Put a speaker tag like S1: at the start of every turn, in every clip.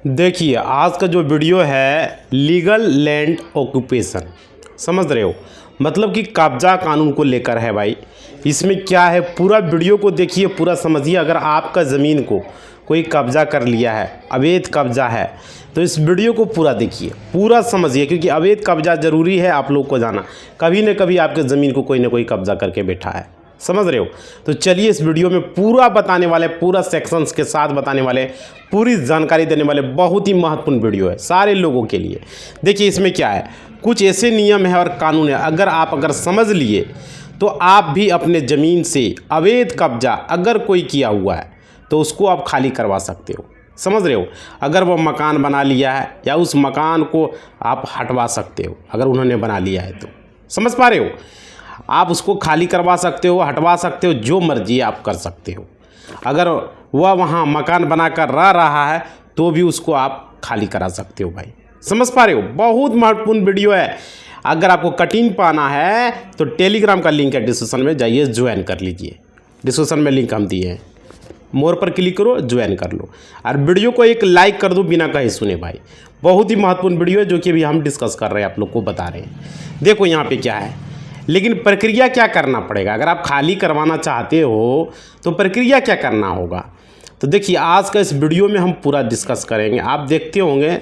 S1: देखिए आज का जो वीडियो है लीगल लैंड ऑक्यूपेशन, समझ रहे हो, मतलब कि कब्जा कानून को लेकर है भाई। इसमें क्या है, पूरा वीडियो को देखिए, पूरा समझिए। अगर आपका ज़मीन को कोई कब्जा कर लिया है, अवैध कब्जा है, तो इस वीडियो को पूरा देखिए, पूरा समझिए, क्योंकि अवैध कब्जा ज़रूरी है आप लोग को जाना। कभी न कभी आपके ज़मीन को कोई ना कोई कब्जा करके बैठा है, समझ रहे हो। तो चलिए इस वीडियो में पूरा बताने वाले, पूरा सेक्शंस के साथ बताने वाले, पूरी जानकारी देने वाले, बहुत ही महत्वपूर्ण वीडियो है सारे लोगों के लिए। देखिए इसमें क्या है, कुछ ऐसे नियम है और कानून है, अगर समझ लिए तो आप भी अपने ज़मीन से अवैध कब्जा अगर कोई किया हुआ है तो उसको आप खाली करवा सकते हो, समझ रहे हो। अगर वो मकान बना लिया है या उस मकान को आप हटवा सकते हो, अगर उन्होंने बना लिया है तो, समझ पा रहे हो। आप उसको खाली करवा सकते हो, हटवा सकते हो, जो मर्जी आप कर सकते हो। अगर वह वहाँ मकान बनाकर रह रहा है तो भी उसको आप खाली करा सकते हो भाई, समझ पा रहे हो। बहुत महत्वपूर्ण वीडियो है। अगर आपको कटिंग पाना है तो टेलीग्राम का लिंक है डिस्क्रिप्शन में, जाइए ज्वाइन कर लीजिए। डिस्क्रिप्शन में लिंक हम दिए हैं, मोर पर क्लिक करो, ज्वाइन कर लो और वीडियो को एक लाइक कर दो बिना कहे सुने भाई। बहुत ही महत्वपूर्ण वीडियो है जो कि अभी हम डिस्कस कर रहे हैं, आप लोग को बता रहे हैं। देखो यहाँ पे क्या है, लेकिन प्रक्रिया क्या करना पड़ेगा। अगर आप खाली करवाना चाहते हो तो प्रक्रिया क्या करना होगा, तो देखिए आज का इस वीडियो में हम पूरा डिस्कस करेंगे। आप देखते होंगे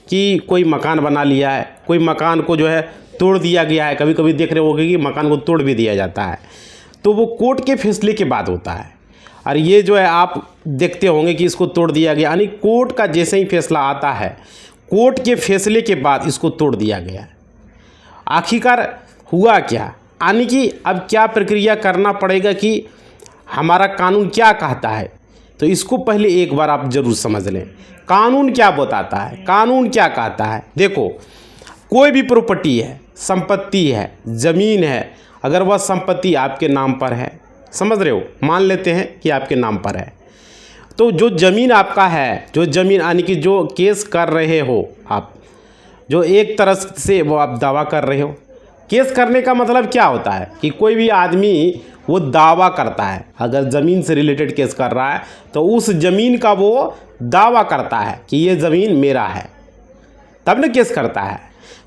S1: कि कोई मकान बना लिया है, कोई मकान को जो है तोड़ दिया गया है। कभी कभी देख रहे होंगे कि मकान को तोड़ भी दिया जाता है, तो वो कोर्ट के फैसले के बाद होता है। और ये जो है आप देखते होंगे कि इसको तोड़ दिया गया, यानी कोर्ट का जैसे ही फैसला आता है, कोर्ट के फैसले के बाद इसको तोड़ दिया गया। आखिरकार हुआ क्या, यानी कि अब क्या प्रक्रिया करना पड़ेगा कि हमारा कानून क्या कहता है। तो इसको पहले एक बार आप ज़रूर समझ लें, कानून क्या बताता है, कानून क्या कहता है। देखो कोई भी प्रॉपर्टी है, संपत्ति है, ज़मीन है, अगर वह संपत्ति आपके नाम पर है, समझ रहे हो, मान लेते हैं कि आपके नाम पर है, तो जो ज़मीन आपका है, जो ज़मीन यानी कि जो केस कर रहे हो आप, जो एक तरह से वो आप दावा कर रहे हो। केस करने का मतलब क्या होता है कि कोई भी आदमी वो दावा करता है, अगर ज़मीन से रिलेटेड केस कर रहा है तो उस ज़मीन का वो दावा करता है कि ये ज़मीन मेरा है, तब न केस करता है।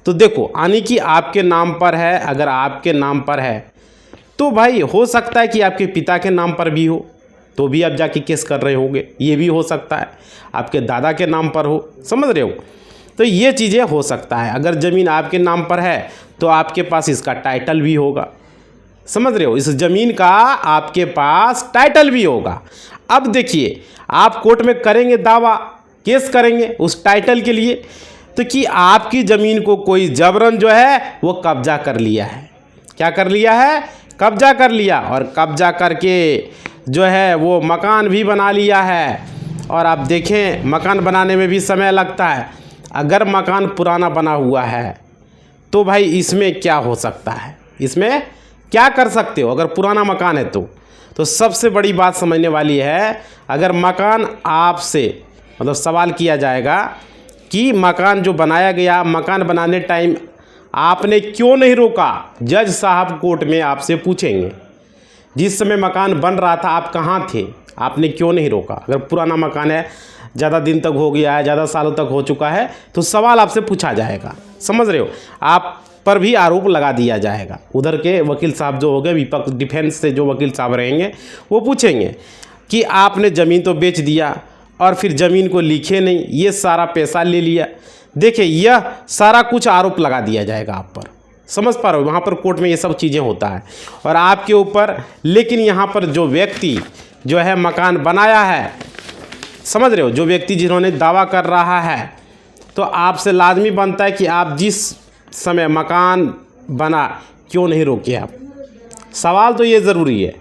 S1: तो देखो यानी कि आपके नाम पर है, अगर आपके नाम पर है तो भाई हो सकता है कि आपके पिता के नाम पर भी हो तो भी आप जाके केस कर रहे होंगे, ये भी हो सकता है आपके दादा के नाम पर हो, समझ रहे हो। तो ये चीज़ें हो सकता है। अगर ज़मीन आपके नाम पर है तो आपके पास इसका टाइटल भी होगा, समझ रहे हो, इस ज़मीन का आपके पास टाइटल भी होगा। अब देखिए आप कोर्ट में करेंगे दावा, केस करेंगे उस टाइटल के लिए, तो कि आपकी ज़मीन को कोई जबरन जो है वो कब्जा कर लिया है। क्या कर लिया है, कब्जा कर लिया, और कब्जा करके जो है वो मकान भी बना लिया है। और आप देखें मकान बनाने में भी समय लगता है। अगर मकान पुराना बना हुआ है तो भाई इसमें क्या हो सकता है, इसमें क्या कर सकते हो। अगर पुराना मकान है तो सबसे बड़ी बात समझने वाली है, अगर मकान आपसे मतलब सवाल किया जाएगा कि मकान जो बनाया गया, मकान बनाने टाइम आपने क्यों नहीं रोका, जज साहब कोर्ट में आपसे पूछेंगे जिस समय मकान बन रहा था आप कहाँ थे, आपने क्यों नहीं रोका। अगर पुराना मकान है, ज़्यादा दिन तक हो गया है, ज़्यादा सालों तक हो चुका है, तो सवाल आपसे पूछा जाएगा, समझ रहे हो। आप पर भी आरोप लगा दिया जाएगा। उधर के वकील साहब जो हो गए, विपक्ष डिफेंस से जो वकील साहब रहेंगे, वो पूछेंगे कि आपने ज़मीन तो बेच दिया और फिर ज़मीन को लिखे नहीं, ये सारा पैसा ले लिया। देखिए यह सारा कुछ आरोप लगा दिया जाएगा आप पर, समझ पा रहे हो। वहाँ पर कोर्ट में ये सब चीज़ें होता है और आपके ऊपर। लेकिन यहाँ पर जो व्यक्ति जो है मकान बनाया है, समझ रहे हो, जो व्यक्ति जिन्होंने दावा कर रहा है, तो आपसे लाजमी बनता है कि आप जिस समय मकान बना क्यों नहीं रोके। आप सवाल तो ये ज़रूरी है,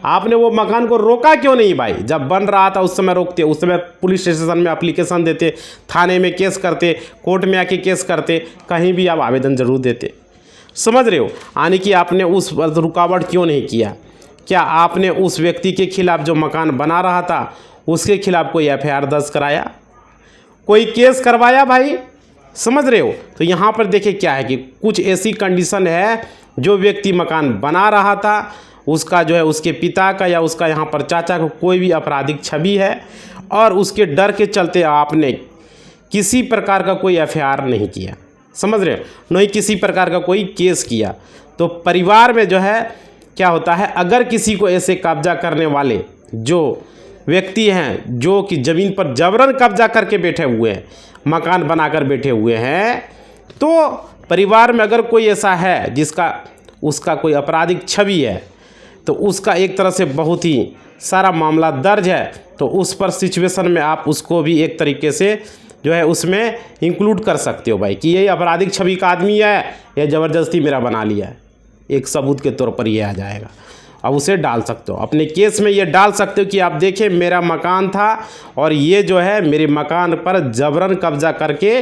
S1: आपने वो मकान को रोका क्यों नहीं भाई। जब बन रहा था उस समय रोकते, उस समय पुलिस स्टेशन में एप्लीकेशन देते, थाने में केस करते, कोर्ट में आके केस करते, कहीं भी आप आवेदन ज़रूर देते, समझ रहे हो। यानी कि आपने उस रुकावट क्यों नहीं किया। क्या आपने उस व्यक्ति के खिलाफ़ जो मकान बना रहा था उसके खिलाफ़ कोई एफआईआर दर्ज कराया, कोई केस करवाया भाई, समझ रहे हो। तो यहाँ पर देखिए क्या है कि कुछ ऐसी कंडीशन है, जो व्यक्ति मकान बना रहा था उसका जो है उसके पिता का या उसका यहाँ पर चाचा का कोई भी आपराधिक छवि है और उसके डर के चलते आपने किसी प्रकार का कोई एफआईआर नहीं किया, समझ रहे हो, न ही किसी प्रकार का कोई केस किया। तो परिवार में जो है क्या होता है, अगर किसी को ऐसे कब्जा करने वाले जो व्यक्ति हैं जो कि ज़मीन पर जबरन कब्जा करके बैठे हुए हैं, मकान बनाकर बैठे हुए हैं, तो परिवार में अगर कोई ऐसा है जिसका उसका कोई आपराधिक छवि है, तो उसका एक तरह से बहुत ही सारा मामला दर्ज है, तो उस पर सिचुएशन में आप उसको भी एक तरीके से जो है उसमें इंक्लूड कर सकते हो भाई, कि ये आपराधिक छवि का आदमी है, ये ज़बरदस्ती मेरा बना लिया है, एक सबूत के तौर पर ये आ जाएगा। अब उसे डाल सकते हो अपने केस में, ये डाल सकते हो कि आप देखिए मेरा मकान था और ये जो है मेरे मकान पर जबरन कब्जा करके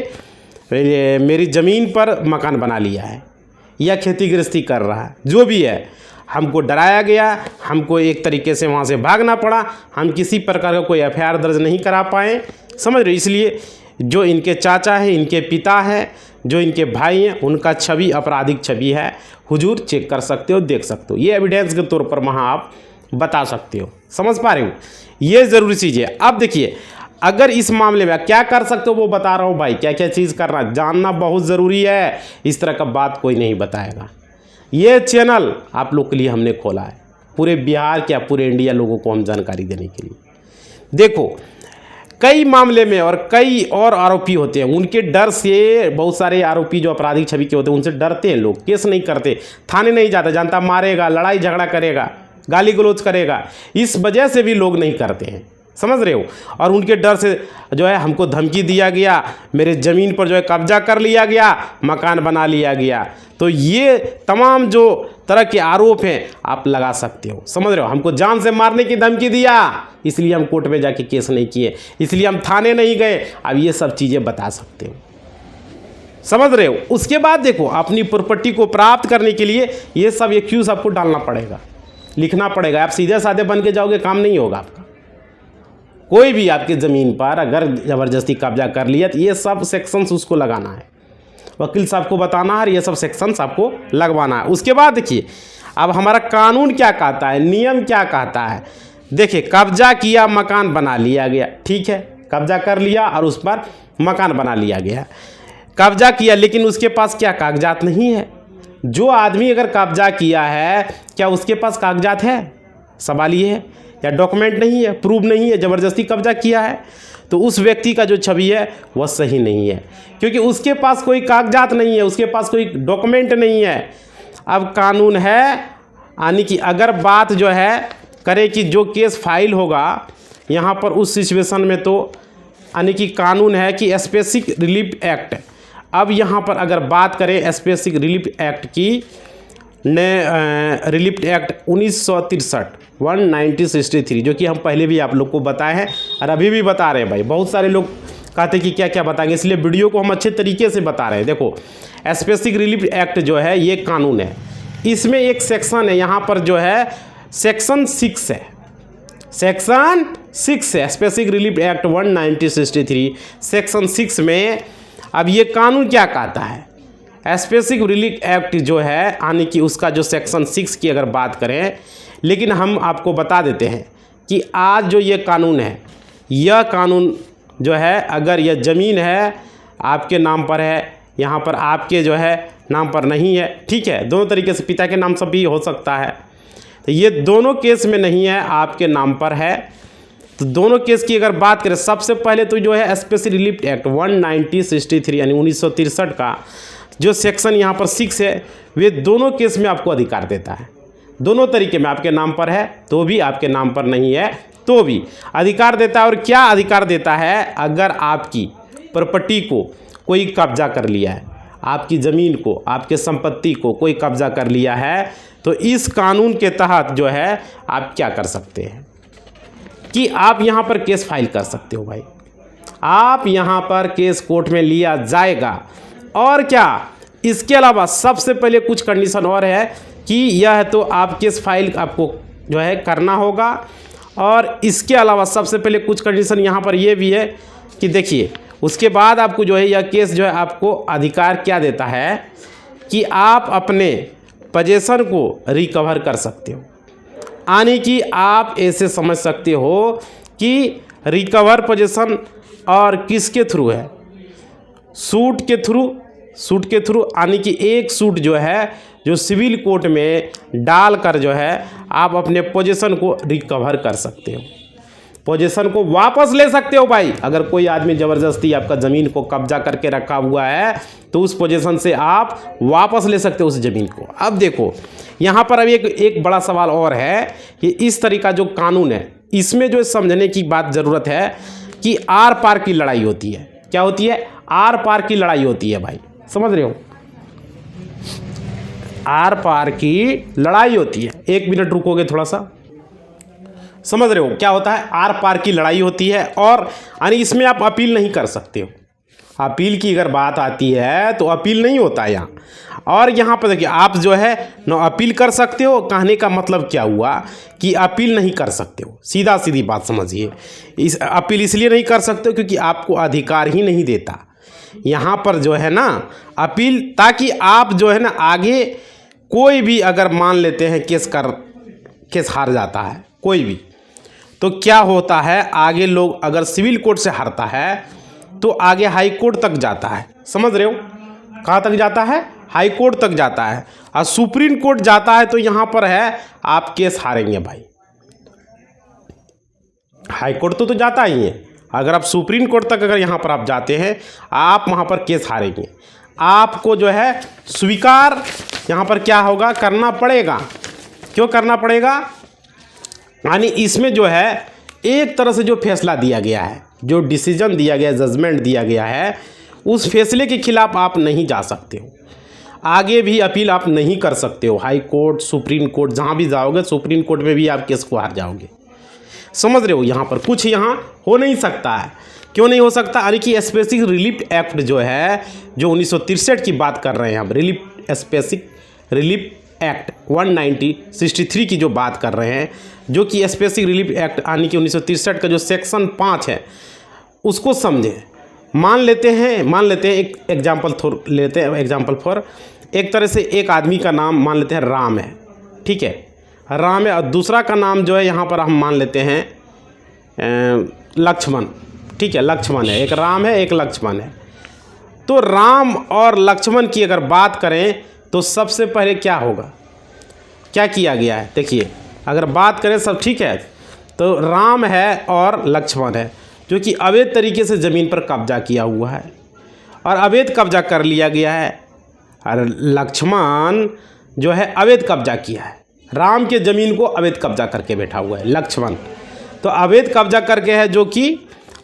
S1: मेरी ज़मीन पर मकान बना लिया है या खेती गृहस्थी कर रहा है, जो भी है, हमको डराया गया, हमको एक तरीके से वहाँ से भागना पड़ा, हम किसी प्रकार का कोई एफआईआर दर्ज नहीं करा पाए, समझ रहे हो। इसलिए जो इनके चाचा हैं, इनके पिता हैं, जो इनके भाई हैं, उनका छवि आपराधिक छवि है, हुजूर चेक कर सकते हो, देख सकते हो, ये एविडेंस के तौर पर वहाँ आप बता सकते हो, समझ पा रहे हो, ये ज़रूरी चीज़ है। अब देखिए अगर इस मामले में क्या कर सकते हो वो बता रहा हूँ भाई, क्या क्या चीज़ करना जानना बहुत ज़रूरी है, इस तरह का बात कोई नहीं बताएगा। ये चैनल आप लोग के लिए हमने खोला है, पूरे बिहार क्या पूरे इंडिया लोगों को हम जानकारी देने के लिए। देखो कई मामले में और कई और आरोपी होते हैं, उनके डर से बहुत सारे आरोपी जो आपराधिक छवि के होते हैं उनसे डरते हैं लोग, केस नहीं करते, थाने नहीं जाते, जानता मारेगा, लड़ाई झगड़ा करेगा, गाली गलौज करेगा, इस वजह से भी लोग नहीं करते हैं, समझ रहे हो। और उनके डर से जो है हमको धमकी दिया गया, मेरे ज़मीन पर जो है कब्जा कर लिया गया, मकान बना लिया गया, तो ये तमाम जो तरह के आरोप हैं आप लगा सकते हो, समझ रहे हो। हमको जान से मारने की धमकी दिया, इसलिए हम कोर्ट में जाके केस नहीं किए, इसलिए हम थाने नहीं गए, अब ये सब चीज़ें बता सकते हो, समझ रहे हो। उसके बाद देखो अपनी प्रॉपर्टी को प्राप्त करने के लिए ये सब एक्यूज आपको डालना पड़ेगा, लिखना पड़ेगा। आप सीधे साधे बन के जाओगे काम नहीं होगा आपका। कोई भी आपकी ज़मीन पर अगर ज़बरदस्ती कब्जा कर लिया तो ये सब सेक्शंस उसको लगाना है, वकील साहब को बताना है, ये सब सेक्शंस आपको लगवाना है। उसके बाद देखिए अब हमारा कानून क्या कहता है, नियम क्या कहता है। देखिए कब्जा किया, मकान बना लिया गया, ठीक है, कब्जा कर लिया और उस पर मकान बना लिया गया, कब्जा किया, लेकिन उसके पास क्या कागजात नहीं है। जो आदमी अगर कब्जा किया है क्या उसके पास कागजात है, सवाल ये है, या डॉक्यूमेंट नहीं है, प्रूफ नहीं है, ज़बरदस्ती कब्जा किया है, तो उस व्यक्ति का जो छवि है वह सही नहीं है, क्योंकि उसके पास कोई कागजात नहीं है, उसके पास कोई डॉक्यूमेंट नहीं है। अब कानून है यानी कि अगर बात जो है करे कि जो केस फाइल होगा यहाँ पर उस सिचुएशन में, तो यानी कि कानून है कि स्पेसिफिक रिलीफ एक्ट। अब यहाँ पर अगर बात करें स्पेसिफिक रिलीफ एक्ट की, रिलीफ एक्ट 1963 जो कि हम पहले भी आप लोग को बताए हैं और अभी भी बता रहे हैं भाई। बहुत सारे लोग कहते हैं कि क्या क्या बताएंगे, इसलिए वीडियो को हम अच्छे तरीके से बता रहे हैं। देखो स्पेसिफिक रिलीफ एक्ट जो है ये कानून है, इसमें एक सेक्शन है यहाँ पर जो है सेक्शन 6 है, सेक्शन 6 है स्पेसिफिक रिलीफ एक्ट 1963 सेक्शन 6 में। अब ये कानून क्या कहता है, स्पेसिफिक रिलीफ एक्ट जो है यानी कि उसका जो सेक्शन 6 की अगर बात करें, लेकिन हम आपको बता देते हैं कि आज जो ये कानून है, यह कानून जो है अगर यह ज़मीन है आपके नाम पर है, यहाँ पर आपके जो है नाम पर नहीं है, ठीक है, दोनों तरीके से पिता के नाम से भी हो सकता है, तो ये दोनों केस में नहीं है, आपके नाम पर है। तो दोनों केस की अगर बात करें, सबसे पहले तो जो है स्पेसिफिक रिलीफ एक्ट 1963 यानी 1963 का जो सेक्शन यहाँ पर 6 है, वे दोनों केस में आपको अधिकार देता है। दोनों तरीके में आपके नाम पर है तो भी, आपके नाम पर नहीं है तो भी अधिकार देता है। और क्या अधिकार देता है, अगर आपकी प्रॉपर्टी को कोई कब्जा कर लिया है, आपकी ज़मीन को, आपके संपत्ति को कोई कब्जा कर लिया है, तो इस कानून के तहत जो है आप क्या कर सकते हैं कि आप यहाँ पर केस फाइल कर सकते हो भाई। आप यहाँ पर केस कोर्ट में लिया जाएगा। और क्या इसके अलावा सबसे पहले कुछ कंडीशन और है कि यह तो आप केस फाइल आपको जो है करना होगा। और इसके अलावा सबसे पहले कुछ कंडीशन यहाँ पर यह भी है कि देखिए उसके बाद आपको जो है यह केस जो है आपको अधिकार क्या देता है कि आप अपने पोजीशन को रिकवर कर सकते हो। यानी कि आप ऐसे समझ सकते हो कि रिकवर पोजीशन और किसके थ्रू है, सूट के थ्रू यानी कि एक सूट जो है जो सिविल कोर्ट में डालकर जो है आप अपने पोजीशन को रिकवर कर सकते हो, पोजीशन को वापस ले सकते हो भाई। अगर कोई आदमी ज़बरदस्ती आपका ज़मीन को कब्जा करके रखा हुआ है तो उस पोजीशन से आप वापस ले सकते हो उस ज़मीन को। अब देखो यहाँ पर अभी एक बड़ा सवाल और है कि इस तरीका जो कानून है इसमें जो समझने की बात ज़रूरत है कि आर पार की लड़ाई होती है। क्या होती है? आर पार की लड़ाई होती है भाई, समझ रहे हो? आर पार की लड़ाई होती है। एक मिनट रुकोगे थोड़ा सा, समझ रहे हो क्या होता है? आर पार की लड़ाई होती है और यानी इसमें आप अपील नहीं कर सकते हो। अपील की अगर बात आती है तो अपील नहीं होता है यहाँ। और यहाँ पर देखिए आप जो है न अपील कर सकते हो, कहने का मतलब क्या हुआ कि अपील नहीं कर सकते हो, सीधा सीधी बात समझिए। इस अपील इसलिए नहीं कर सकते हो क्योंकि आपको अधिकार ही नहीं देता यहाँ पर जो है ना अपील, ताकि आप जो है ना आगे कोई भी अगर मान लेते हैं केस हार जाता है कोई भी, तो क्या होता है आगे लोग अगर सिविल कोर्ट से हारता है तो आगे हाई कोर्ट तक जाता है। समझ रहे हो? कहाँ तक जाता है? हाई कोर्ट तक जाता है। और सुप्रीम कोर्ट जाता है तो यहाँ पर है आप केस हारेंगे भाई। हाई कोर्ट तो जाता ही है, अगर आप सुप्रीम कोर्ट तक अगर यहाँ पर आप जाते हैं आप वहाँ पर केस हारेंगे। आपको जो है स्वीकार यहाँ पर क्या होगा करना पड़ेगा। क्यों करना पड़ेगा? यानी इसमें जो है एक तरह से जो फैसला दिया गया है, जो डिसीजन दिया गया, जजमेंट दिया गया है, उस फैसले के खिलाफ आप नहीं जा सकते हो, आगे भी अपील आप नहीं कर सकते हो। हाई कोर्ट, सुप्रीम कोर्ट, जहाँ भी जाओगे सुप्रीम कोर्ट में भी आप केस को हार जाओगे। समझ रहे हो? यहाँ पर कुछ यहाँ हो नहीं सकता है। क्यों नहीं हो सकता? यानी कि स्पेसिफिक रिलीफ एक्ट जो है, जो 1963 की बात कर रहे हैं हम, स्पेसिफिक रिलीफ एक्ट 1963 की जो बात कर रहे हैं, जो कि स्पेसिफिक रिलीफ एक्ट यानी कि 1963 का जो सेक्शन 5 है उसको समझें। मान लेते हैं एक एग्जाम्पल लेते हैं, एग्जाम्पल फॉर एक तरह से एक आदमी का नाम मान लेते हैं राम है, ठीक है, राम है, और दूसरा का नाम जो है यहाँ पर हम मान लेते हैं लक्ष्मण, ठीक है, लक्ष्मण है, एक राम है एक लक्ष्मण है। तो राम और लक्ष्मण की अगर बात करें तो सबसे पहले क्या होगा, क्या किया गया है? देखिए अगर बात करें सब ठीक है तो राम है और लक्ष्मण है जो कि अवैध तरीके से ज़मीन पर कब्जा किया हुआ है और अवैध कब्जा कर लिया गया है, और लक्ष्मण जो है अवैध कब्जा किया है। राम के ज़मीन को अवैध कब्जा करके बैठा हुआ है लक्ष्मण, तो अवैध कब्जा करके है, जो कि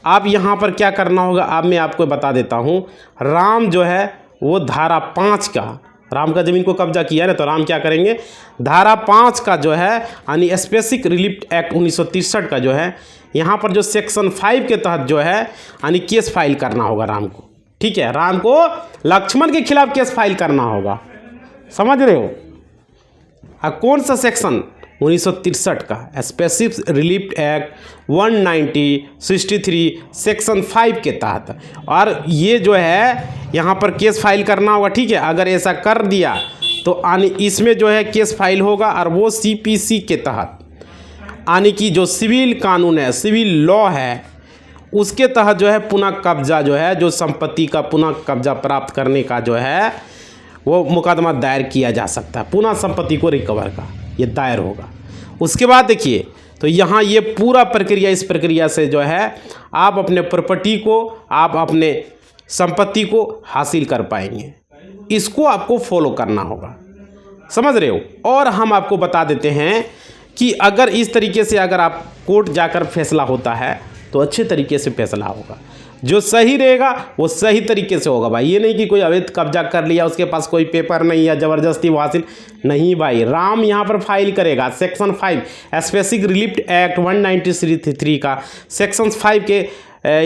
S1: आप यहाँ पर क्या करना होगा अब मैं आपको बता देता हूँ। राम जो है वो धारा 5 का, राम का ज़मीन को कब्जा किया है ना, तो राम क्या करेंगे, धारा 5 का जो है यानी स्पेसिफिक रिलीफ एक्ट 1963 का जो है यहाँ पर जो सेक्शन 5 के तहत जो है यानी केस फाइल करना होगा राम को, ठीक है, राम को लक्ष्मण के खिलाफ केस फाइल करना होगा। समझ रहे हो? कौन सा सेक्शन? 1963 का स्पेसिफिक रिलीफ एक्ट 1963 सेक्शन 5 के तहत, और ये जो है यहाँ पर केस फाइल करना होगा, ठीक है। अगर ऐसा कर दिया तो इसमें जो है केस फाइल होगा, और वो CPC के तहत यानी कि जो सिविल कानून है, सिविल लॉ है, उसके तहत जो है पुनः कब्जा जो है, जो संपत्ति का पुनः कब्जा प्राप्त करने का जो है वो मुकदमा दायर किया जा सकता है, पुनः संपत्ति को रिकवर का ये दायर होगा। उसके बाद देखिए तो यहाँ ये पूरा प्रक्रिया, इस प्रक्रिया से जो है आप अपने प्रॉपर्टी को, आप अपने संपत्ति को हासिल कर पाएंगे। इसको आपको फॉलो करना होगा। समझ रहे हो? और हम आपको बता देते हैं कि अगर इस तरीके से अगर आप कोर्ट जाकर फैसला होता है तो अच्छे तरीके से फैसला होगा, जो सही रहेगा वो सही तरीके से होगा भाई। ये नहीं कि कोई अवैध कब्जा कर लिया, उसके पास कोई पेपर नहीं है, ज़बरदस्ती वो हासिल नहीं भाई। राम यहाँ पर फाइल करेगा सेक्शन 5 स्पेसिफिक रिलीफ एक्ट 1963 का सेक्शन 5 के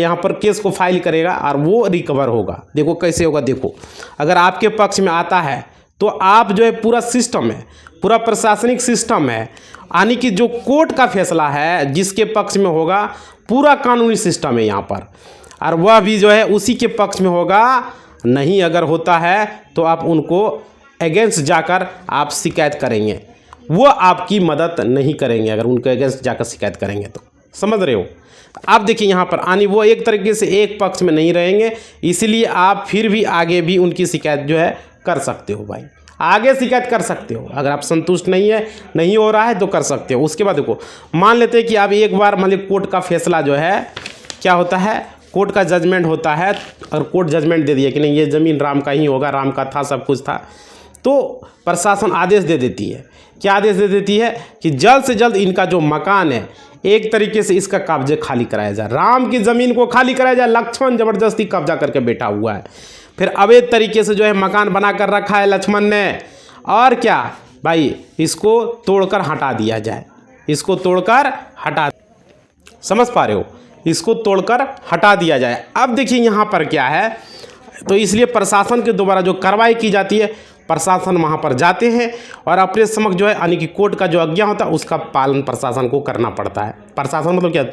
S1: यहाँ पर केस को फाइल करेगा और वो रिकवर होगा। देखो कैसे होगा, देखो अगर आपके पक्ष में आता है तो आप जो है पूरा सिस्टम है, पूरा प्रशासनिक सिस्टम है, यानी कि जो कोर्ट का फैसला है जिसके पक्ष में होगा, पूरा कानूनी सिस्टम है यहाँ पर, और वह भी जो है उसी के पक्ष में होगा। नहीं अगर होता है तो आप उनको अगेंस्ट जाकर आप शिकायत करेंगे, वो आपकी मदद नहीं करेंगे अगर उनके अगेंस्ट जाकर शिकायत करेंगे तो। समझ रहे हो? आप देखिए यहाँ पर आनी वो एक तरीके से एक पक्ष में नहीं रहेंगे, इसलिए आप फिर भी आगे भी उनकी शिकायत जो है कर सकते हो भाई, आगे शिकायत कर सकते हो। अगर आप संतुष्ट नहीं हो रहा है तो कर सकते हो। उसके बाद देखो, मान लेते हैं कि अब एक बार मतलब कोर्ट का फैसला जो है क्या होता है, कोर्ट का जजमेंट होता है और कोर्ट जजमेंट दे दिया कि नहीं ये ज़मीन राम का ही होगा, राम का था, सब कुछ था, तो प्रशासन आदेश दे देती है। क्या आदेश दे देती है कि जल्द से जल्द इनका जो मकान है एक तरीके से इसका कब्जे खाली कराया जाए, राम की ज़मीन को खाली कराया जाए। लक्ष्मण ज़बरदस्ती कब्जा करके बैठा हुआ है, फिर अवैध तरीके से जो है मकान बना कर रखा है लक्ष्मण ने, और क्या भाई इसको तोड़कर हटा दिया जाए, इसको तोड़कर हटा, समझ पा रहे हो, इसको तोड़कर हटा दिया जाए। अब देखिए यहाँ पर क्या है, तो इसलिए प्रशासन के द्वारा जो कार्रवाई की जाती है, प्रशासन वहाँ पर जाते हैं और अपने समक्ष जो है यानी कि कोर्ट का जो आज्ञा होता है उसका पालन प्रशासन को करना पड़ता है। प्रशासन मतलब क्या,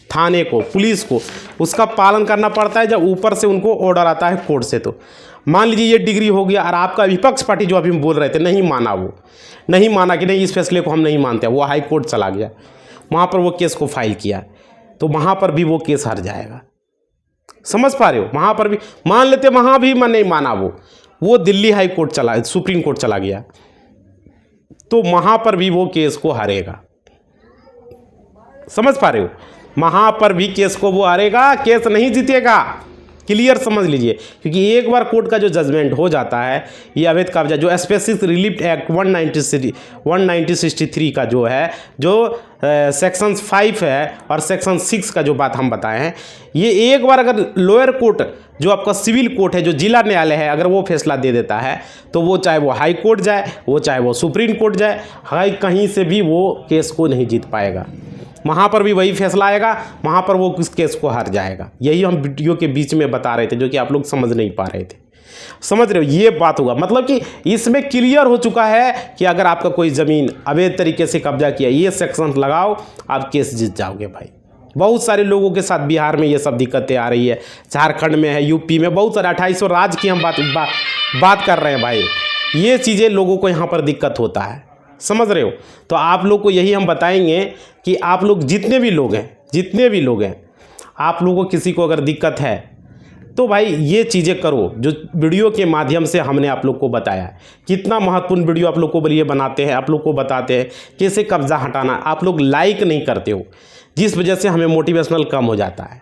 S1: थाने को, पुलिस को उसका पालन करना पड़ता है जब ऊपर से उनको ऑर्डर आता है कोर्ट से। तो मान लीजिए ये डिग्री हो गया और आपका विपक्ष पार्टी जो अभी बोल रहे थे नहीं माना, वो नहीं माना कि नहीं इस फैसले को हम नहीं मानते, वो हाई कोर्ट चला गया, वहाँ पर वो केस को फाइल किया, तो वहाँ पर भी वो केस हार जाएगा। समझ पा रहे हो, वहाँ पर भी मान लेते वहाँ भी नहीं माना, वो दिल्ली हाई कोर्ट चला, सुप्रीम कोर्ट चला गया, तो वहाँ पर भी वो केस को हारेगा। समझ पा रहे हो, वहाँ पर भी केस को वो हारेगा, केस नहीं जीतेगा। क्लियर समझ लीजिए, क्योंकि एक बार कोर्ट का जो जजमेंट हो जाता है, ये अवैध कब्जा जो स्पेसिफिक रिलीफ एक्ट 1963 का जो है, जो सेक्शन 5 है और सेक्शन 6 का जो बात हम बताए हैं, ये एक बार अगर लोअर कोर्ट जो आपका सिविल कोर्ट है, जो जिला न्यायालय है, अगर वो फैसला दे देता है, तो वो चाहे वो हाई कोर्ट जाए, वो चाहे वो सुप्रीम कोर्ट जाए, हाई कहीं से भी वो केस को नहीं जीत पाएगा, वहाँ पर भी वही फैसला आएगा, वहाँ पर वो किस केस को हार जाएगा। यही हम वीडियो के बीच में बता रहे थे, जो कि आप लोग समझ नहीं पा रहे थे। समझ रहे हो, ये बात होगा, मतलब कि इसमें क्लियर हो चुका है कि अगर आपका कोई ज़मीन अवैध तरीके से कब्जा किया, ये सेक्शन लगाओ, आप केस जीत जाओगे भाई। बहुत सारे लोगों के साथ बिहार में ये सब दिक्कतें आ रही है, झारखंड में है, यूपी में, बहुत सारे 2800 राज्य की हम बात कर रहे हैं भाई। ये चीज़ें लोगों को यहाँ पर दिक्कत होता है, समझ रहे हो। तो आप लोग को यही हम बताएंगे कि आप लोग जितने भी लोग हैं, आप लोगों को किसी को अगर दिक्कत है तो भाई ये चीज़ें करो जो वीडियो के माध्यम से हमने आप लोग को बताया है। कितना महत्वपूर्ण वीडियो आप लोग को लिए बनाते हैं, आप लोग को बताते हैं कैसे कब्जा हटाना। आप लोग लाइक नहीं करते हो, जिस वजह से हमें मोटिवेशनल कम हो जाता है।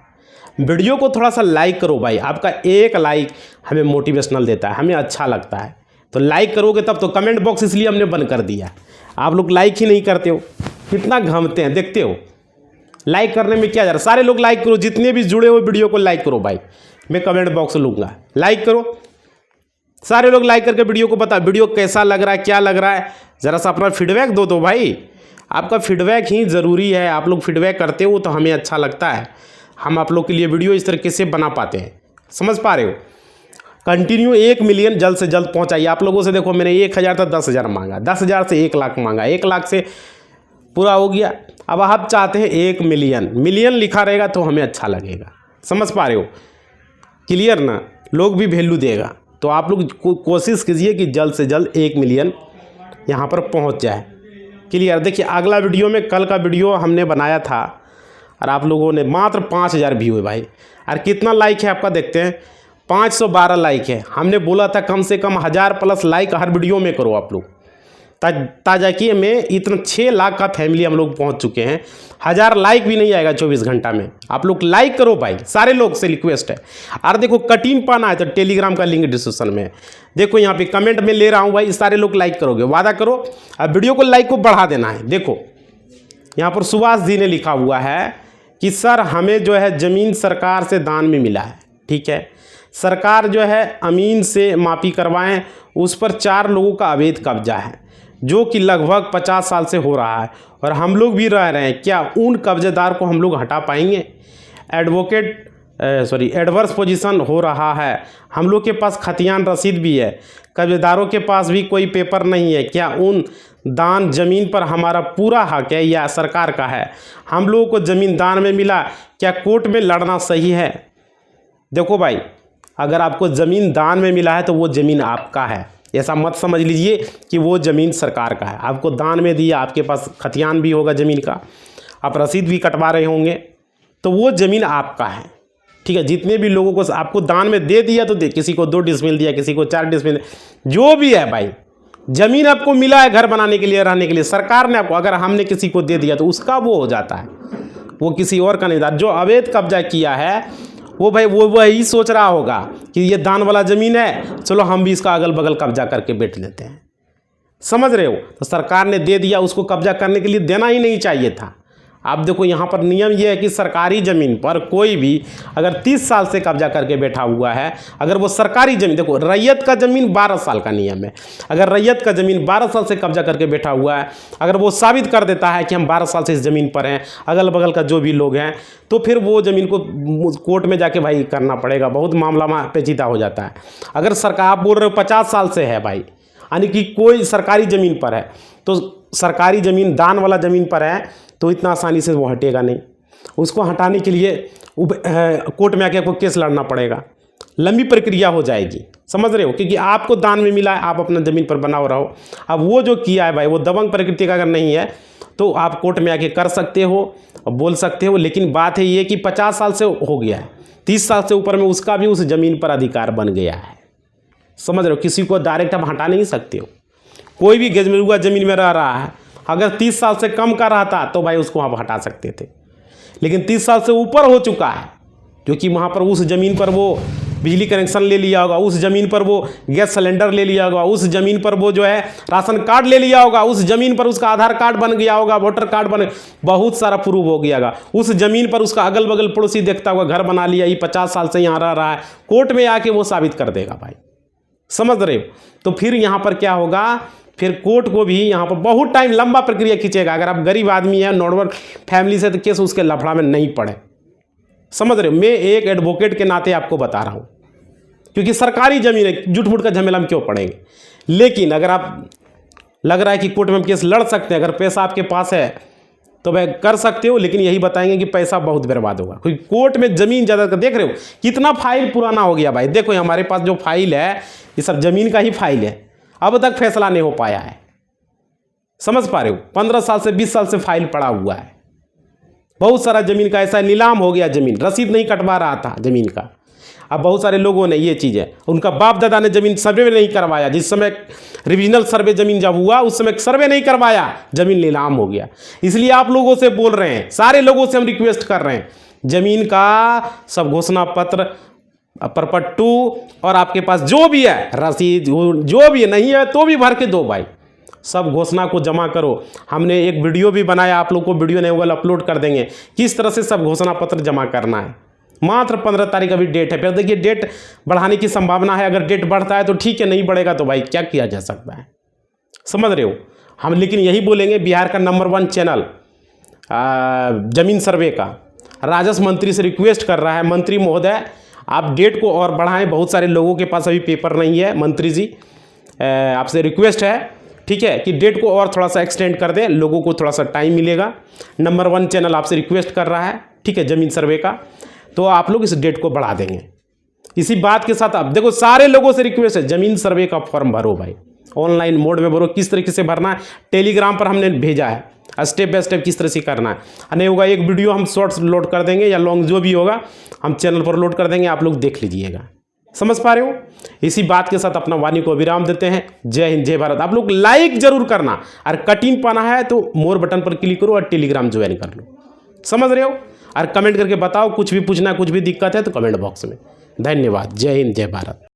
S1: वीडियो को थोड़ा सा लाइक करो भाई, आपका एक लाइक हमें मोटिवेशनल देता है, हमें अच्छा लगता है। तो लाइक करोगे तब तो। कमेंट बॉक्स इसलिए हमने बंद कर दिया, आप लोग लाइक ही नहीं करते हो, कितना घामते हैं, देखते हो। लाइक करने में क्या जा रहा है, सारे लोग लाइक करो, जितने भी जुड़े हुए वीडियो को लाइक करो भाई, मैं कमेंट बॉक्स लूँगा, लाइक करो, सारे लोग लाइक करके वीडियो को बता वीडियो कैसा लग रहा है, क्या लग रहा है, ज़रा सा अपना फीडबैक दो भाई। आपका फीडबैक ही ज़रूरी है, आप लोग फीडबैक करते हो तो हमें अच्छा लगता है, हम आप लोग के लिए वीडियो इस तरीके से बना पाते हैं। समझ पा रहे हो। कंटिन्यू 1 मिलियन जल्द से जल्द पहुंचाइए। आप लोगों से देखो, मैंने 1000 था 10,000 मांगा, 10,000 से 1 लाख मांगा, 1 लाख से पूरा हो गया। अब आप चाहते हैं 1 मिलियन, मिलियन लिखा रहेगा तो हमें अच्छा लगेगा। समझ पा रहे हो, क्लियर ना, लोग भी वैल्यू देगा। तो आप लोग कोशिश कीजिए कि जल्द से जल्द 1 मिलियन यहाँ पर पहुँच जाए। क्लियर। देखिए अगला वीडियो में, कल का वीडियो हमने बनाया था और आप लोगों ने मात्र 5000 व्यू है भाई, और कितना लाइक है आपका देखते हैं, 512 लाइक है। हमने बोला था कम से कम 1000+ लाइक हर वीडियो में करो आप लोग, ताजा कि में इतना 6 लाख का फैमिली हम लोग पहुंच चुके हैं। 1000 लाइक भी नहीं आएगा 24 घंटा में। आप लोग लाइक करो भाई, सारे लोग से रिक्वेस्ट है। और देखो कटिंग पाना है तो टेलीग्राम का लिंक डिस्क्रिप्शन में, देखो यहाँ पे कमेंट में ले रहा हूँ भाई, सारे लोग लाइक करोगे, वादा करो। अब वीडियो को लाइक को बढ़ा देना है। देखो यहाँ पर सुभाष जी ने लिखा हुआ है कि सर हमें जो है ज़मीन सरकार से दान में मिला है, ठीक है, सरकार जो है अमीन से माफ़ी करवाएं, उस पर 4 लोगों का अवैध कब्जा है जो कि लगभग 50 साल से हो रहा है और हम लोग भी रह रहे हैं। क्या उन कब्जेदार को हम लोग हटा पाएंगे? एडवर्स पोजीशन हो रहा है, हम लोग के पास खतियान रसीद भी है, कब्जेदारों के पास भी कोई पेपर नहीं है। क्या उन दान ज़मीन पर हमारा पूरा हक है या सरकार का है? हम लोगों को ज़मीन दान में मिला, क्या कोर्ट में लड़ना सही है? देखो भाई, अगर आपको ज़मीन दान में मिला है तो वो ज़मीन आपका है, ऐसा मत समझ लीजिए कि वो ज़मीन सरकार का है। आपको दान में दिया, आपके पास खतियान भी होगा ज़मीन का, आप रसीद भी कटवा रहे होंगे, तो वो ज़मीन आपका है, ठीक है। जितने भी लोगों को आपको दान में दे दिया तो दे, किसी को 2 डिसमिल दिया, किसी को 4 डिसमिल, जो भी है भाई, ज़मीन आपको मिला है घर बनाने के लिए, रहने के लिए, सरकार ने आपको, अगर हमने किसी को दे दिया तो उसका वो हो जाता है, वो किसी और का नहीं था। जो अवैध कब्जा किया है वो भाई वो वही सोच रहा होगा कि ये दान वाला ज़मीन है, चलो हम भी इसका अगल बगल कब्जा करके बैठ लेते हैं। समझ रहे हो? तो सरकार ने दे दिया, उसको कब्जा करने के लिए देना ही नहीं चाहिए था। आप देखो यहाँ पर नियम ये है कि सरकारी ज़मीन पर कोई भी अगर 30 साल से कब्जा करके बैठा हुआ है, अगर वो सरकारी ज़मीन, देखो रैयत का ज़मीन 12 साल का नियम है, अगर रैयत का ज़मीन 12 साल से कब्जा करके बैठा हुआ है, अगर वो साबित कर देता है कि हम 12 साल से इस ज़मीन पर हैं, अगल बगल का जो भी लोग हैं, तो फिर वो ज़मीन को कोर्ट में जाके भाई करना पड़ेगा, बहुत मामला पेचीदा हो जाता है। अगर सरकार, आप बोल रहे हो 50 साल से है भाई, यानी कि कोई सरकारी ज़मीन पर है, तो सरकारी ज़मीन दान वाला ज़मीन पर है तो इतना आसानी से वो हटेगा नहीं। उसको हटाने के लिए कोर्ट में आके आपको केस लड़ना पड़ेगा, लंबी प्रक्रिया हो जाएगी। समझ रहे हो? क्योंकि आपको दान में मिला है, आप अपना ज़मीन पर बनाओ रहो। अब वो जो किया है भाई, वो दबंग प्रकृति का अगर नहीं है तो आप कोर्ट में आके कर सकते हो और बोल सकते हो। लेकिन बात है ये कि 50 साल से हो गया है, 30 साल से ऊपर में उसका भी उस ज़मीन पर अधिकार बन गया है। समझ रहे हो? किसी को डायरेक्ट आप हटा नहीं सकते हो। कोई भी गजमरुआ ज़मीन में रह रहा है, अगर 30 साल से कम का रहा था तो भाई उसको आप हटा सकते थे, लेकिन 30 साल से ऊपर हो चुका है, क्योंकि वहाँ पर उस ज़मीन पर वो बिजली कनेक्शन ले लिया होगा, उस ज़मीन पर वो गैस सिलेंडर ले लिया होगा, उस ज़मीन पर वो जो है राशन कार्ड ले लिया होगा, उस ज़मीन पर उसका आधार कार्ड बन गया होगा, वोटर कार्ड बन, बहुत सारा प्रूफ हो गया होगा। उस ज़मीन पर उसका अगल बगल पड़ोसी देखता होगा घर बना लिया, ये 50 साल से यहाँ रह रहा है, कोर्ट में आके वो साबित कर देगा भाई। समझ रहे हो? तो फिर यहाँ पर क्या होगा, फिर कोर्ट को भी यहाँ पर बहुत टाइम लंबा प्रक्रिया खींचेगा। अगर आप गरीब आदमी हैं, नॉर्मल फैमिली से, तो केस उसके लफड़ा में नहीं पड़े। समझ रहे हो? मैं एक एडवोकेट के नाते आपको बता रहा हूँ, क्योंकि सरकारी ज़मीन है, झूठ मूठ का झमेला में क्यों पड़ेंगे। लेकिन अगर आप लग रहा है कि कोर्ट में हम केस लड़ सकते हैं, अगर पैसा आपके पास है तो वह कर सकते हो, लेकिन यही बताएंगे कि पैसा बहुत बर्बाद होगा, क्योंकि कोर्ट में ज़मीन ज़्यादा। देख रहे हो कितना फाइल पुराना हो गया भाई। देखो हमारे पास जो फाइल है ये सब ज़मीन का ही फाइल है, अब तक फैसला नहीं हो पाया है। समझ पा रहे हो? 15 साल से 20 साल से फाइल पड़ा हुआ है। बहुत सारा ज़मीन का ऐसा नीलाम हो गया, ज़मीन रसीद नहीं कटवा रहा था ज़मीन का। अब बहुत सारे लोगों ने ये चीज़ है, उनका बाप दादा ने ज़मीन सर्वे में नहीं करवाया, जिस समय रिविजनल सर्वे ज़मीन जब हुआ उस समय सर्वे नहीं करवाया, ज़मीन नीलाम हो गया। इसलिए आप लोगों से बोल रहे हैं, सारे लोगों से हम रिक्वेस्ट कर रहे हैं, ज़मीन का सब घोषणा पत्र, परपट्टू और आपके पास जो भी है रसीद, जो भी नहीं है तो भी भर के दो भाई, सब घोषणा को जमा करो। हमने एक वीडियो भी बनाया, आप लोग को वीडियो नहीं होगा अपलोड कर देंगे, किस तरह से सब घोषणा पत्र जमा करना है। मात्र 15 तारीख अभी डेट है, फिर देखिए डेट बढ़ाने की संभावना है। अगर डेट बढ़ता है तो ठीक है, नहीं बढ़ेगा तो भाई क्या किया जा सकता है। समझ रहे हो? हम लेकिन यही बोलेंगे, बिहार का नंबर 1 चैनल ज़मीन सर्वे का राजस्व मंत्री से रिक्वेस्ट कर रहा है, मंत्री महोदय आप डेट को और बढ़ाएं। बहुत सारे लोगों के पास अभी पेपर नहीं है। मंत्री जी आपसे रिक्वेस्ट है, ठीक है, कि डेट को और थोड़ा सा एक्सटेंड कर दें, लोगों को थोड़ा सा टाइम मिलेगा। नंबर 1 चैनल आपसे रिक्वेस्ट कर रहा है, ठीक है, ज़मीन सर्वे का, तो आप लोग इस डेट को बढ़ा देंगे। इसी बात के साथ आप देखो, सारे लोगों से रिक्वेस्ट है, ज़मीन सर्वे का फॉर्म भरो भाई, ऑनलाइन मोड में भरो। किस तरीके से भरना है टेलीग्राम पर हमने भेजा है, स्टेप बाय स्टेप किस तरह से करना है। नहीं होगा एक वीडियो हम शॉर्ट्स लोड कर देंगे या लॉन्ग जो भी होगा हम चैनल पर लोड कर देंगे, आप लोग देख लीजिएगा। समझ पा रहे हो? इसी बात के साथ अपना वाणी को विराम देते हैं। जय हिंद, जय भारत। आप लोग लाइक जरूर करना, और कटिंग पाना है तो मोर बटन पर क्लिक करो और टेलीग्राम ज्वाइन कर लो। समझ रहे हो? और कमेंट करके बताओ, कुछ भी पूछना, कुछ भी दिक्कत है तो कमेंट बॉक्स में। धन्यवाद। जय हिंद, जय भारत।